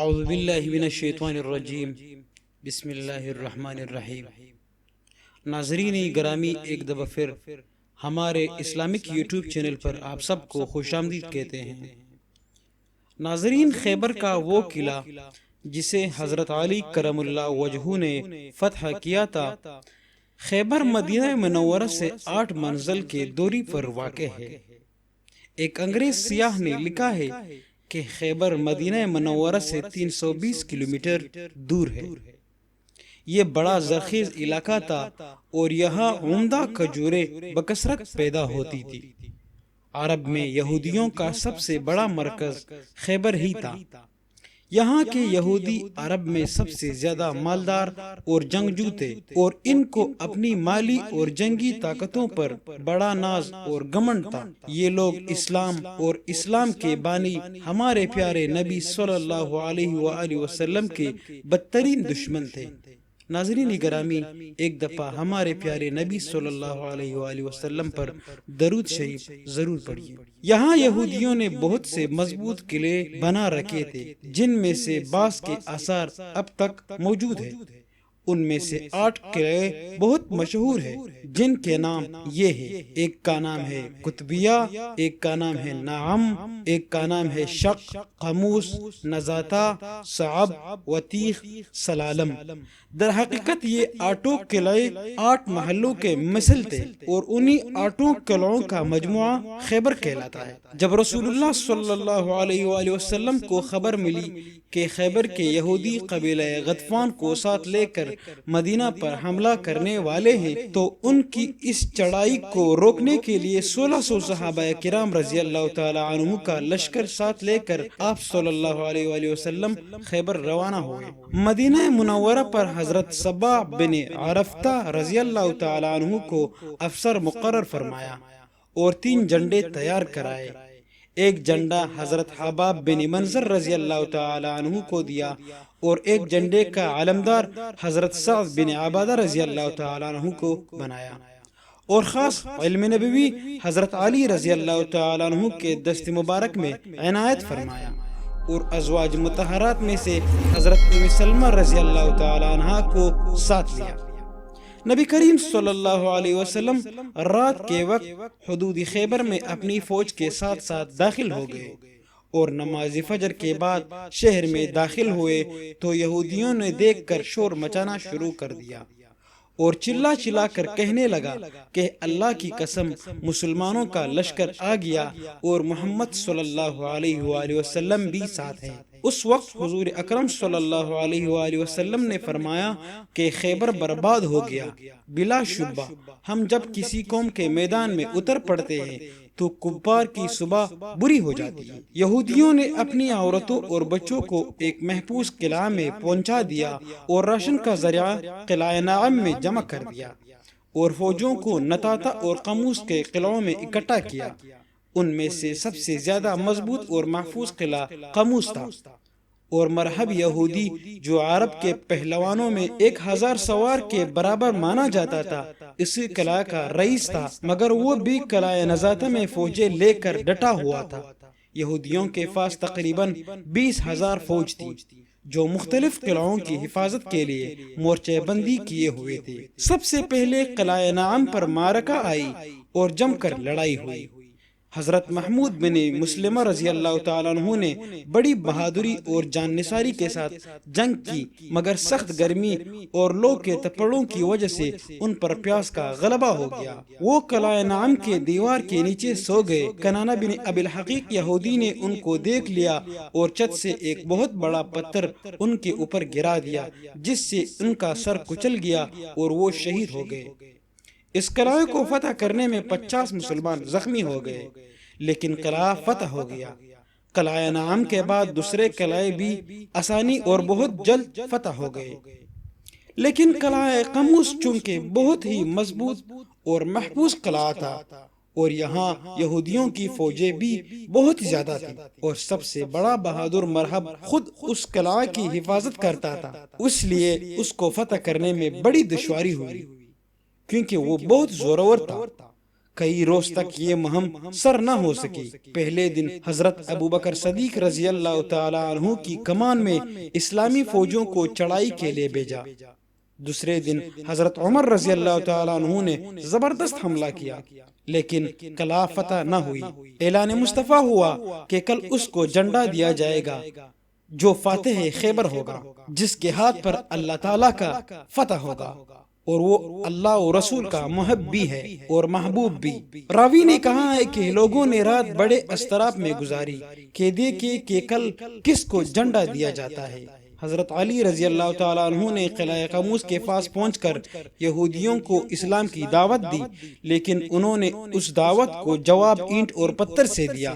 اعوذ باللہ من الشیطان الرجیم بسم اللہ الرحمن الرحیم۔ ناظرین گرامی، ایک دفعہ پھر ہمارے اسلامک یوٹیوب چینل پر آپ سب کو خوش آمدید کہتے ہیں۔ ناظرین، خیبر کا وہ قلعہ جسے حضرت علی کرم اللہ وجہہ نے فتح کیا تھا، خیبر مدینہ منورہ سے 8 منزل کے دوری پر واقع ہے۔ ایک انگریز سیاح نے لکھا ہے کہ خیبر مدینہ منورہ سے 320 کلومیٹر دور ہے۔ یہ بڑا زرخیز علاقہ تھا اور یہاں عمدہ کھجوریں بکثرت پیدا ہوتی تھی۔ عرب میں یہودیوں کا سب سے بڑا مرکز خیبر ہی تھا۔ یہاں کے یہودی عرب میں سب سے زیادہ مالدار اور جنگجو تھے، اور ان کو اپنی مالی اور جنگی طاقتوں پر بڑا ناز اور گھمنڈ تھا۔ یہ لوگ اسلام اور اسلام کے بانی ہمارے پیارے نبی صلی اللہ علیہ وآلہ وسلم کے بدترین دشمن تھے۔ ناظرین گرامی، ایک دفعہ ہمارے پیارے نبی صلی اللہ علیہ وآلہ وسلم پر درود شریف ضرور پڑھیے۔ یہاں یہودیوں نے بہت سے مضبوط قلعے بنا رکھے تھے، جن میں سے بعض کے آثار اب تک موجود ہیں۔ ان میں سے 8 قلعے بہت مشہور ہیں، جن کے نام یہ ہیں: ایک کا نام ہے قطبیہ، ایک کا نام ہے نعم، ایک کا نام ہے شق، قموس، نزاتہ، صعب، وتیخ، سلالم۔ در حقیقت یہ 8 قلعے 8 محلوں کے مثل تھے، اور انہی 8 قلعوں کا مجموعہ خیبر کہلاتا ہے۔ جب رسول اللہ صلی اللہ علیہ وآلہ وسلم کو خبر ملی کہ خیبر کے یہودی قبیلہ غطفان کو ساتھ لے کر مدینہ پر حملہ کرنے والے ہیں، تو ان کی اس چڑھائی کو روکنے کے لیے 1600 صحابہ کرام رضی اللہ تعالی عنہ کا لشکر ساتھ لے کر آپ صلی اللہ علیہ وآلہ وسلم خیبر روانہ ہوئے۔ مدینہ منورہ پر حضرت صباح بن عرفتہ رضی اللہ تعالی عنہ کو افسر مقرر فرمایا اور 3 جھنڈے تیار کرائے۔ ایک جھنڈا حضرت حباب بن منظر رضی اللہ تعالی عنہ کو دیا، اور ایک جھنڈے کا علمدار حضرت سعد بن عبادہ رضی اللہ تعالی عنہ کو بنایا، اور خاص علم نبوی حضرت علی رضی اللہ تعالی عنہ کے دست مبارک میں عنایت فرمایا، اور ازواج مطہرات میں سے حضرت ام سلمہ رضی اللہ تعالی عنہ کو ساتھ لیا۔ نبی کریم صلی اللہ علیہ وسلم رات کے وقت حدود خیبر میں اپنی فوج کے ساتھ ساتھ داخل ہو گئے، اور نماز فجر کے بعد شہر میں داخل ہوئے تو یہودیوں نے دیکھ کر شور مچانا شروع کر دیا، اور چلا چلا کر کہنے لگا کہ اللہ کی قسم، مسلمانوں کا لشکر آ گیا اور محمد صلی اللہ علیہ وآلہ وسلم بھی ساتھ ہیں۔ اس وقت حضور اکرم صلی اللہ علیہ وآلہ وسلم نے فرمایا کہ خیبر برباد ہو گیا۔ بلا شبہ ہم جب کسی قوم کے میدان میں اتر پڑتے ہیں تو کفار کی صبح بری ہو جاتی ہے۔ یہودیوں نے اپنی عورتوں اور بچوں کو ایک محفوظ قلعہ میں پہنچا دیا، اور راشن کا ذریعہ قلعہ نعم میں جمع کر دیا، اور فوجوں کو نتاتہ اور قموس کے قلعوں میں اکٹھا کیا۔ ان میں سے سب سے زیادہ مضبوط اور محفوظ قلعہ قموس تھا، اور مرحب یہودی جو عرب کے پہلوانوں میں 1000 سوار کے برابر مانا جاتا تھا، اسی قلعہ کا رئیس تھا، مگر وہ بھی قلعہ نزاتہ میں فوجیں لے کر ڈٹا ہوا تھا۔ یہودیوں کے پاس تقریباً 20,000 فوج تھی، جو مختلف قلعوں کی حفاظت کے لیے مورچہ بندی کیے ہوئے تھے۔ سب سے پہلے قلعہ نعم پر معرکہ آئی اور جم کر لڑائی ہوئی۔ حضرت محمود بن مسلمہ رضی اللہ تعالیٰ عنہ نے بڑی بہادری اور جان نثاری کے ساتھ جنگ کی، مگر سخت گرمی اور لو کے تپڑوں کی وجہ سے ان پر پیاس کا غلبہ ہو گیا۔ وہ قلعہ نعم کے دیوار کے نیچے سو گئے۔ کنانہ بن ابی الحقیق یہودی نے ان کو دیکھ لیا اور چھت سے ایک بہت بڑا پتھر ان کے اوپر گرا دیا، جس سے ان کا سر کچل گیا اور وہ شہید ہو گئے۔ اس قلعے کو فتح کرنے میں 50 مسلمان زخمی ہو گئے، لیکن قلعہ فتح ہو گیا۔ قلعہ نعم کے بعد دوسرے قلعے بھی آسانی اور بہت جلد فتح ہو گئے، لیکن قلعہ قموس چونکہ بہت ہی مضبوط اور محفوظ قلعہ تھا، اور یہاں یہودیوں کی فوجیں بھی بہت زیادہ تھیں، اور سب سے بڑا بہادر مرحب خود اس قلعہ کی حفاظت کرتا تھا، اس لیے اس کو فتح کرنے میں بڑی دشواری ہوئی، کیونکہ وہ بہت زورور تھا۔ کئی روز تک یہ مہم سر نہ ہو سکی۔ پہلے دن حضرت ابوبکر صدیق رضی اللہ تعالی عنہ کی کمان میں اسلامی فوجوں کو چڑھائی کے لیے بھیجا۔ دوسرے دن حضرت عمر رضی اللہ تعالی عنہ نے زبردست حملہ کیا، لیکن قلعہ فتح نہ ہوئی۔ اعلان مصطفیٰ ہوا کہ کل اس کو جھنڈا دیا جائے گا جو فاتح خیبر ہوگا، جس کے ہاتھ پر اللہ تعالیٰ کا فتح ہوگا، اور وہ اللہ و رسول کا محب بھی ہے اور محبوب بھی۔ راوی نے کہا ہے کہ لوگوں نے رات بڑے اضطراب میں گزاری کہ دیکھیں کہ کل کس کو جھنڈا دیا جاتا ہے۔ حضرت علی رضی اللہ تعالیٰ عنہ نے قلعہ قاموس کے پاس پہنچ کر یہودیوں کو اسلام کی دعوت دی، لیکن انہوں نے اس دعوت کو جواب اینٹ اور پتھر سے دیا،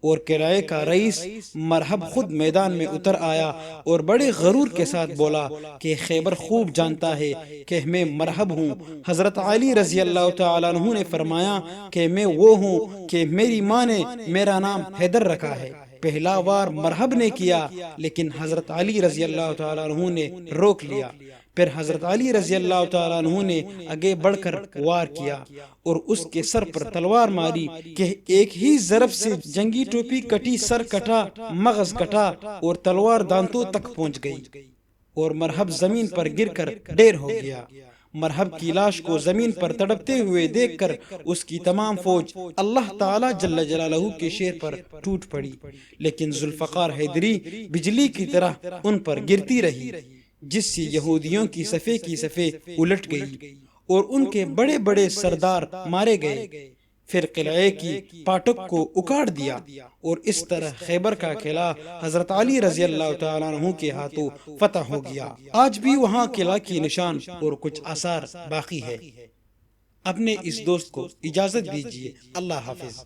اور قلعے کا رئیس مرحب خود میدان میں اتر آیا اور بڑے غرور کے ساتھ بولا کہ خیبر خوب جانتا ہے کہ میں مرحب ہوں۔ حضرت علی رضی اللہ تعالیٰ عنہ نے فرمایا کہ میں وہ ہوں کہ میری ماں نے میرا نام حیدر رکھا ہے۔ پہلا وار مرحب نے کیا، لیکن حضرت علی رضی اللہ تعالیٰ عنہ نے روک لیا۔ پھر حضرت علی رضی اللہ تعالیٰ عنہ نے آگے بڑھ کر وار کیا اور اس کے سر پر تلوار ماری کہ ایک ہی ضرب سے جنگی ٹوپی کٹی، سر کٹا، مغز کٹا اور تلوار دانتوں تک پہنچ گئی، اور مرحب زمین پر گر کر ڈھیر ہو گیا۔ مرحب کی لاش کو زمین پر تڑپتے ہوئے دیکھ کر اس کی تمام فوج اللہ تعالی جل جلالہ کے شیر پر ٹوٹ پڑی، لیکن ذوالفقار حیدری بجلی کی طرح ان پر گرتی رہی، جس سے یہودیوں کی صفیں الٹ گئی اور ان کے بڑے بڑے سردار مارے گئے۔ پھر قلعے کی پاٹک کو اکاڑ دیا، اور اس طرح خیبر کا قلعہ حضرت علی رضی اللہ تعالیٰ عنہ کے ہاتھوں فتح ہو گیا۔ آج بھی وہاں قلعہ کی نشان اور کچھ آثار باقی ہے۔ اپنے اس دوست کو اجازت دیجیے۔ اللہ حافظ۔